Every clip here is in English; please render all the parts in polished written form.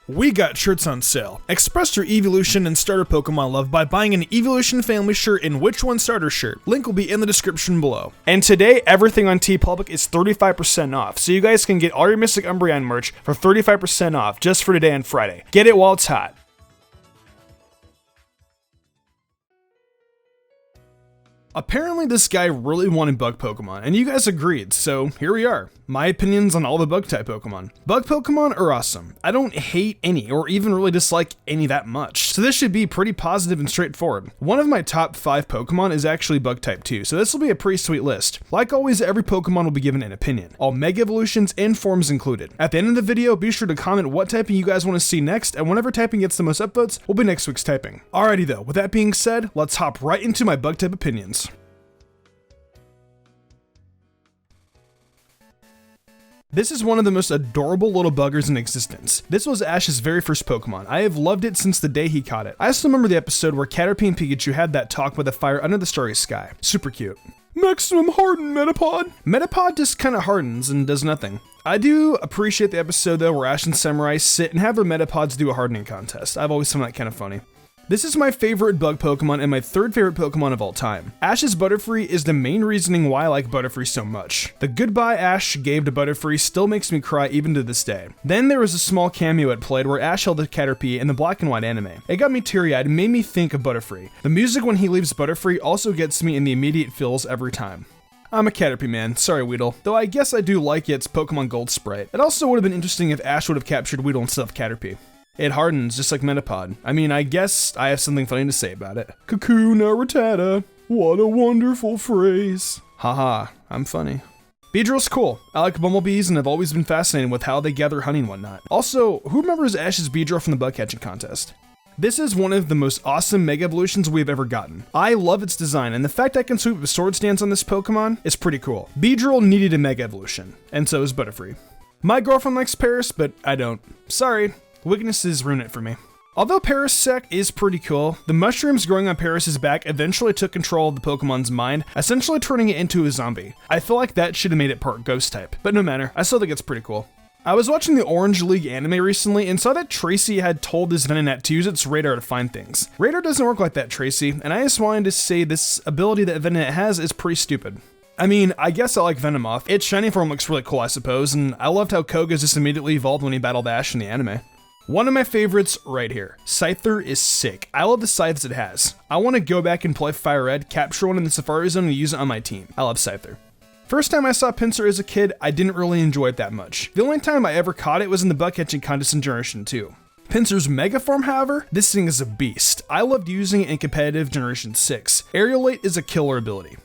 We got shirts on sale. Express your Eeveelution and starter Pokemon love by buying an Eeveelution family shirt and Which One starter shirt. Link will be in the description below. And today, everything on TeePublic is 35% off, so you guys can get all your Mystic Umbreon merch for 35% off just for today and Friday. Get it while it's hot. Apparently this guy really wanted bug Pokemon, and you guys agreed, so here we are. My opinions on all the bug type Pokemon. Bug Pokemon are awesome. I don't hate any, or even really dislike any that much, so this should be pretty positive and straightforward. One of my top 5 Pokemon is actually bug type too, so this will be a pretty sweet list. Like always, every Pokemon will be given an opinion, all Mega Evolutions and forms included. At the end of the video, be sure to comment what typing you guys want to see next, and whenever typing gets the most upvotes, will be next week's typing. Alrighty though, with that being said, let's hop right into my bug type opinions. This is one of the most adorable little buggers in existence. This was Ash's very first Pokemon. I have loved it since the day he caught it. I still remember the episode where Caterpie and Pikachu had that talk by the fire under the starry sky. Super cute. Maximum Harden Metapod. Metapod just kinda hardens and does nothing. I do appreciate the episode though where Ash and Samurai sit and have their Metapods do a hardening contest. I've always found that kind of funny. This is my favorite bug Pokemon and my third favorite Pokemon of all time. Ash's Butterfree is the main reasoning why I like Butterfree so much. The goodbye Ash gave to Butterfree still makes me cry even to this day. Then there was a small cameo it played where Ash held a Caterpie in the black and white anime. It got me teary-eyed and made me think of Butterfree. The music when he leaves Butterfree also gets me in the immediate feels every time. I'm a Caterpie man, sorry Weedle, though I guess I do like its Pokemon Gold sprite. It also would have been interesting if Ash would have captured Weedle instead of Caterpie. It hardens just like Metapod. I mean, I guess I have something funny to say about it. Kakuna Rattata, what a wonderful phrase. Haha, I'm funny. Beedrill's cool. I like bumblebees and have always been fascinated with how they gather honey and whatnot. Also, who remembers Ash's Beedrill from the bug catching contest? This is one of the most awesome Mega Evolutions we've ever gotten. I love its design, and the fact I can sweep a sword stance on this Pokemon is pretty cool. Beedrill needed a Mega Evolution, and so is Butterfree. My girlfriend likes Paris, but I don't. Sorry. Weaknesses ruin it for me. Although Parasect is pretty cool, the mushrooms growing on Paris's back eventually took control of the Pokemon's mind, essentially turning it into a zombie. I feel like that should have made it part ghost type, but no matter, I still think it's pretty cool. I was watching the Orange League anime recently and saw that Tracy had told this Venonat to use its radar to find things. Radar doesn't work like that, Tracy, and I just wanted to say this ability that Venonat has is pretty stupid. I mean, I guess I like Venomoth. Its shiny form looks really cool, I suppose, and I loved how Koga just immediately evolved when he battled Ash in the anime. One of my favorites right here. Scyther is sick. I love the scythes it has. I want to go back and play Fire Red, capture one in the Safari Zone and use it on my team. I love Scyther. First time I saw Pinsir as a kid, I didn't really enjoy it that much. The only time I ever caught it was in the bug catching contest in Generation 2. Pinsir's Mega Form, however, this thing is a beast. I loved using it in competitive Generation 6. Aerialate is a killer ability.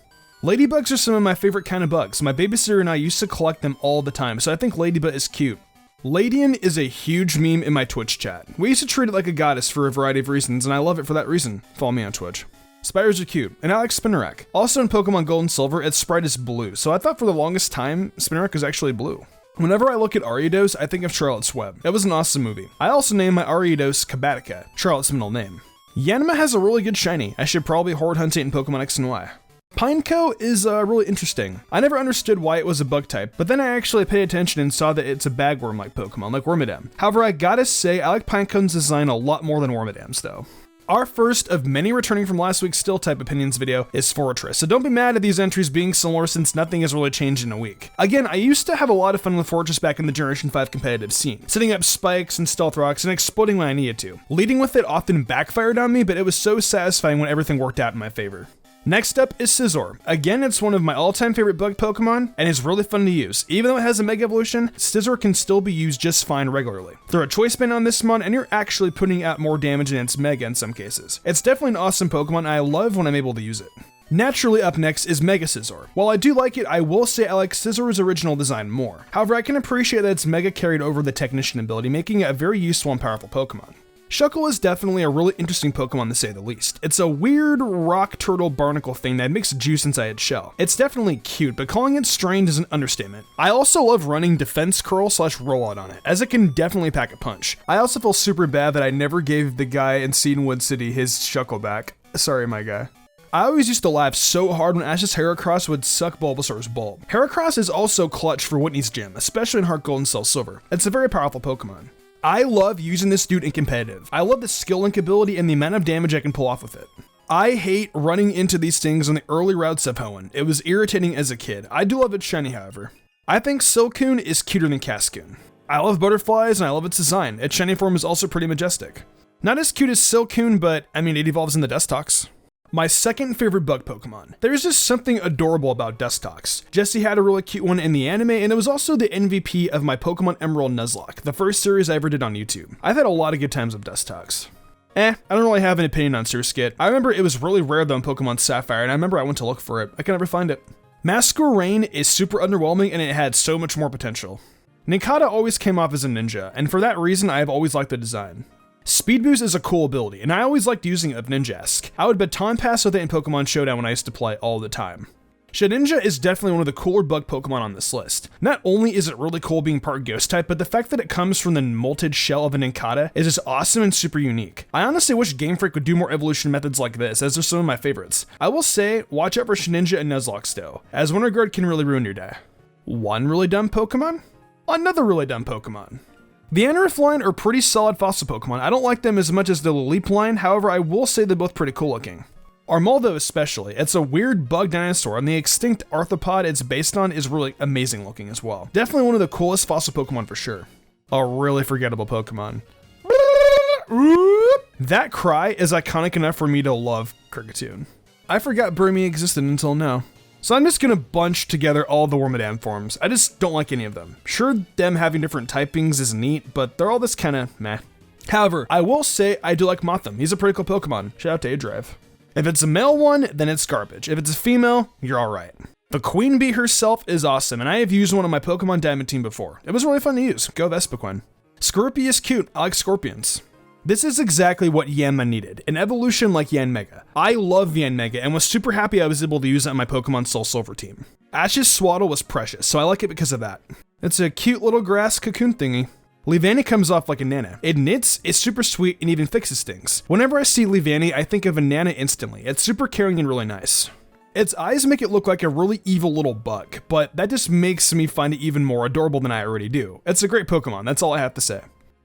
Ladybugs are some of my favorite kind of bugs. My babysitter and I used to collect them all the time, so I think Ladybug is cute. Ladian is a huge meme in my Twitch chat. We used to treat it like a goddess for a variety of reasons, and I love it for that reason. Follow me on Twitch. Spiders are cute, and I like Spinarak. Also in Pokemon Gold and Silver, its sprite is blue, so I thought for the longest time, Spinarak was actually blue. Whenever I look at Ariados, I think of Charlotte's Web. That was an awesome movie. I also named my Ariados Kabatica, Charlotte's middle name. Yanma has a really good shiny. I should probably horde hunt it in Pokemon X and Y. Pineco is really interesting. I never understood why it was a bug type, but then I actually paid attention and saw that it's a bagworm-like Pokemon, like Wormadam. However, I gotta say, I like Pineco's design a lot more than Wormadam's though. Our first of many returning from last week's Still Type Opinions video is Fortress, so don't be mad at these entries being similar since nothing has really changed in a week. Again, I used to have a lot of fun with Fortress back in the Generation 5 competitive scene, setting up spikes and stealth rocks and exploding when I needed to. Leading with it often backfired on me, but it was so satisfying when everything worked out in my favor. Next up is Scizor. Again, it's one of my all-time favorite bug Pokemon, and is really fun to use. Even though it has a Mega Evolution, Scizor can still be used just fine regularly. Throw a Choice Band on this mon, and you're actually putting out more damage than its Mega in some cases. It's definitely an awesome Pokemon, and I love when I'm able to use it. Naturally up next is Mega Scizor. While I do like it, I will say I like Scizor's original design more. However, I can appreciate that its Mega carried over the Technician ability, making it a very useful and powerful Pokemon. Chuckle is definitely a really interesting Pokemon to say the least. It's a weird rock turtle barnacle thing that makes juice inside its shell. It's definitely cute, but calling it strange is an understatement. I also love running Defense Curl / Rollout on it, as it can definitely pack a punch. I also feel super bad that I never gave the guy in Cedarwood City his Chuckle back. Sorry, my guy. I always used to laugh so hard when Ash's Heracross would suck Bulbasaur's bulb. Heracross is also clutch for Whitney's gym, especially in Heart Gold and Soul Silver. It's a very powerful Pokemon. I love using this dude in competitive. I love the skill link ability and the amount of damage I can pull off with it. I hate running into these things on the early routes of Hoenn. It was irritating as a kid. I do love its shiny, however. I think Silcoon is cuter than Cascoon. I love butterflies and I love its design. Its shiny form is also pretty majestic. Not as cute as Silcoon, but I mean, it evolves in the Dustox. My second favorite bug Pokemon. There's just something adorable about Dustox. Jesse had a really cute one in the anime, and it was also the MVP of my Pokemon Emerald Nuzlocke, the first series I ever did on YouTube. I've had a lot of good times with Dustox. I don't really have an opinion on Surskit. I remember it was really rare though in Pokemon Sapphire, and I remember I went to look for it. I could never find it. Masquerain is super underwhelming, and it had so much more potential. Nincada always came off as a ninja, and for that reason, I have always liked the design. Speed Boost is a cool ability, and I always liked using it of Ninjask. I would baton pass with it in Pokemon Showdown when I used to play all the time. Shedinja is definitely one of the cooler bug Pokemon on this list. Not only is it really cool being part Ghost type, but the fact that it comes from the molted shell of a Nincada is just awesome and super unique. I honestly wish Game Freak would do more evolution methods like this, as they're some of my favorites. I will say, watch out for Shedinja and Nuzlocke though, as Winter Guard can really ruin your day. One really dumb Pokemon? Another really dumb Pokemon. The Anorith line are pretty solid fossil Pokemon. I don't like them as much as the Leap line, however I will say they're both pretty cool looking. Armaldo especially, it's a weird bug dinosaur, and the extinct arthropod it's based on is really amazing looking as well. Definitely one of the coolest fossil Pokemon for sure. A really forgettable Pokemon. That cry is iconic enough for me to love Kricketune. I forgot Burmy existed until now. So I'm just gonna bunch together all the Wormadam forms. I just don't like any of them. Sure, them having different typings is neat, but they're all this kinda meh. However, I will say I do like Mothim. He's a pretty cool Pokemon. Shout out to A-Drive. If it's a male one, then it's garbage. If it's a female, you're alright. The Queen Bee herself is awesome, and I have used one on my Pokemon Diamond team before. It was really fun to use. Go Vespiquen. Scorpy is cute. I like scorpions. This is exactly what Yanma needed, an evolution like Yanmega. I love Yanmega and was super happy I was able to use it on my Pokemon Soul Silver team. Ash's Swaddle was precious, so I like it because of that. It's a cute little grass cocoon thingy. Leavanny comes off like a Nana. It knits, is super sweet, and even fixes things. Whenever I see Leavanny, I think of a Nana instantly. It's super caring and really nice. Its eyes make it look like a really evil little bug, but that just makes me find it even more adorable than I already do. It's a great Pokemon, that's all I have to say.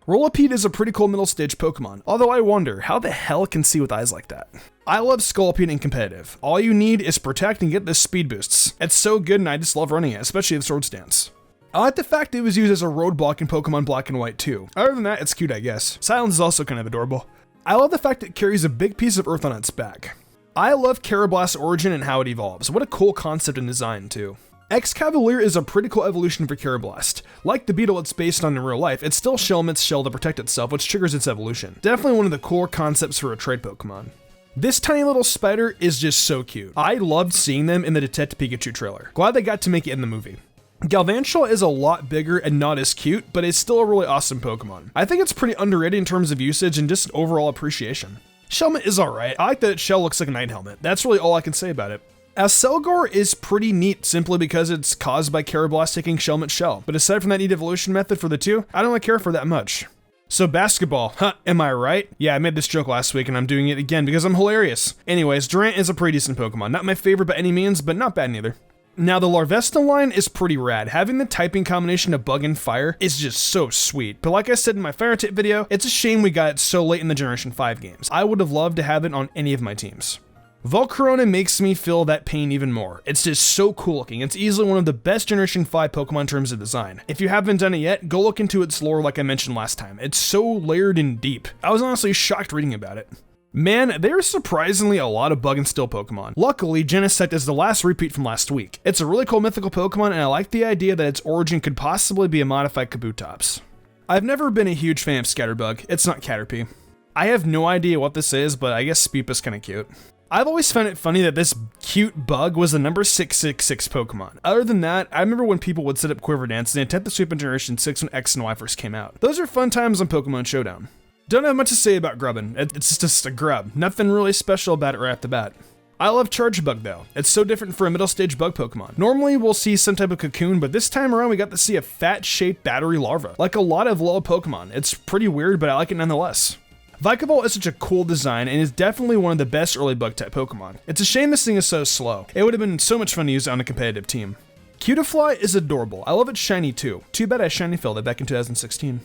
Rolipede is a pretty cool middle stage Pokemon, although I wonder, how the hell it can see with eyes like that? I love Scolipede in competitive. All you need is protect and get the speed boosts. It's so good and I just love running it, especially the Swords Dance. I like the fact it was used as a roadblock in Pokemon Black and White too. Other than that, it's cute I guess. Silence is also kind of adorable. I love the fact it carries a big piece of earth on its back. I love Carablast's origin and how it evolves. What a cool concept and design too. Excavalier is a pretty cool evolution for Carablast. Like the beetle it's based on in real life, it still shellments its shell to protect itself, which triggers its evolution. Definitely one of the cooler concepts for a trade Pokemon. This tiny little spider is just so cute. I loved seeing them in the Detective Pikachu trailer. Glad they got to make it in the movie. Galvantula is a lot bigger and not as cute, but it's still a really awesome Pokemon. I think it's pretty underrated in terms of usage and just overall appreciation. Shellman is alright. I like that its shell looks like a Night Helmet. That's really all I can say about it. Aselgor is pretty neat simply because it's caused by Carablast taking Shellman's shell, but aside from that neat evolution method for the two, I don't really care for that much. So basketball, am I right? Yeah, I made this joke last week and I'm doing it again because I'm hilarious. Anyways, Durant is a pretty decent Pokemon. Not my favorite by any means, but not bad neither. Now the Larvesta line is pretty rad. Having the typing combination of Bug and Fire is just so sweet. But like I said in my Fire Tip video, it's a shame we got it so late in the Generation 5 games. I would have loved to have it on any of my teams. Volcarona makes me feel that pain even more. It's just so cool looking. It's easily one of the best Generation 5 Pokemon in terms of design. If you haven't done it yet, go look into its lore like I mentioned last time. It's so layered and deep. I was honestly shocked reading about it. Man, there's surprisingly a lot of Bug and Steel Pokemon. Luckily, Genesect is the last repeat from last week. It's a really cool mythical Pokemon and I like the idea that its origin could possibly be a modified Kabutops. I've never been a huge fan of Scatterbug. It's not Caterpie. I have no idea what this is, but I guess Speep is kinda cute. I've always found it funny that this cute bug was the number 666 Pokemon. Other than that, I remember when people would set up Quiver Dance and attempt to sweep in Generation 6 when X and Y first came out. Those are fun times on Pokemon Showdown. Don't have much to say about Grubbin. It's just a grub. Nothing really special about it right off the bat. I love Chargebug though. It's so different for a middle stage bug Pokemon. Normally we'll see some type of cocoon, but this time around we got to see a fat shaped battery larva. Like a lot of low Pokemon. It's pretty weird, but I like it nonetheless. Vikavolt is such a cool design and is definitely one of the best early bug-type Pokemon. It's a shame this thing is so slow. It would have been so much fun to use on a competitive team. Cutiefly is adorable. I love its shiny too. Too bad I shiny filled it back in 2016.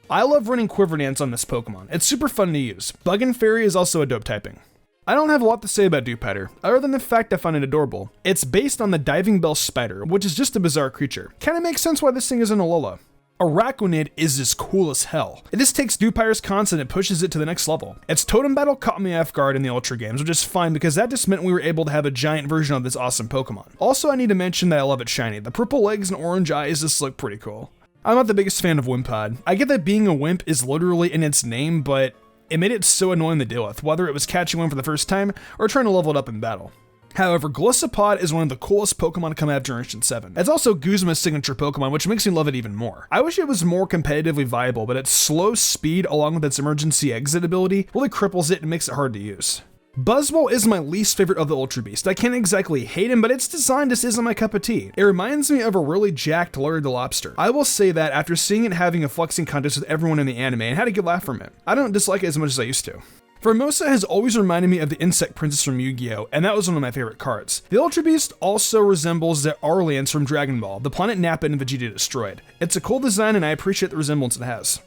I love running Quiver Dance on this Pokemon. It's super fun to use. Bug and Fairy is also a dope typing. I don't have a lot to say about Dewpider, other than the fact I find it adorable. It's based on the Diving Bell Spider, which is just a bizarre creature. Kinda makes sense why this thing is an Alola. Araquanid is as cool as hell. It just takes Dewpider's concept and pushes it to the next level. Its Totem Battle caught me off guard in the Ultra games, which is fine because that just meant we were able to have a giant version of this awesome Pokemon. Also, I need to mention that I love it shiny. The purple legs and orange eyes just look pretty cool. I'm not the biggest fan of Wimpod. I get that being a wimp is literally in its name, but it made it so annoying to deal with, whether it was catching one for the first time or trying to level it up in battle. However, Gliscopod is one of the coolest Pokemon to come out of Generation 7. It's also Guzma's signature Pokemon, which makes me love it even more. I wish it was more competitively viable, but its slow speed along with its emergency exit ability really cripples it and makes it hard to use. Buzzwole is my least favorite of the Ultra Beast. I can't exactly hate him, but its design just isn't my cup of tea. It reminds me of a really jacked Larry the Lobster. I will say that after seeing it having a flexing contest with everyone in the anime and had a good laugh from it. I don't dislike it as much as I used to. Formosa has always reminded me of the Insect Princess from Yu-Gi-Oh!, and that was one of my favorite cards. The Ultra Beast also resembles the Arlians from Dragon Ball, the planet Nappa and Vegeta destroyed. It's a cool design and I appreciate the resemblance it has.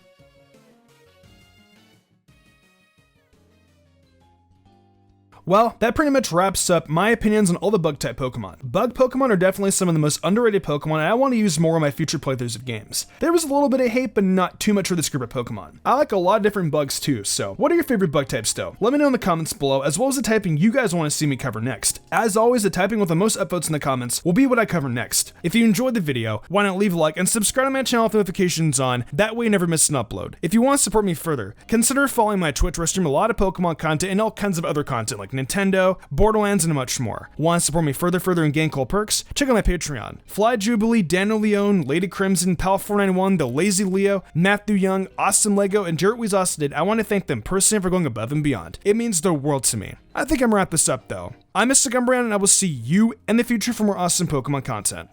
Well, that pretty much wraps up my opinions on all the Bug-type Pokemon. Bug Pokemon are definitely some of the most underrated Pokemon, and I want to use more in my future playthroughs of games. There was a little bit of hate, but not too much for this group of Pokemon. I like a lot of different bugs too, so what are your favorite bug types though? Let me know in the comments below, as well as the typing you guys want to see me cover next. As always, the typing with the most upvotes in the comments will be what I cover next. If you enjoyed the video, why not leave a like and subscribe to my channel with notifications on, that way you never miss an upload. If you want to support me further, consider following my Twitch where I stream a lot of Pokemon content and all kinds of other content like Nintendo, Borderlands, and much more. Want to support me further and gain cool perks? Check out my Patreon. Fly Jubilee, Daniel Leone, Lady Crimson, Pal491, The Lazy Leo, Matthew Young, Awesome Lego, and Jarrett Weez Austin. I want to thank them personally for going above and beyond. It means the world to me. I think I'm gonna wrap this up though. I'm Mr. Gumbrand, and I will see you in the future for more awesome Pokemon content.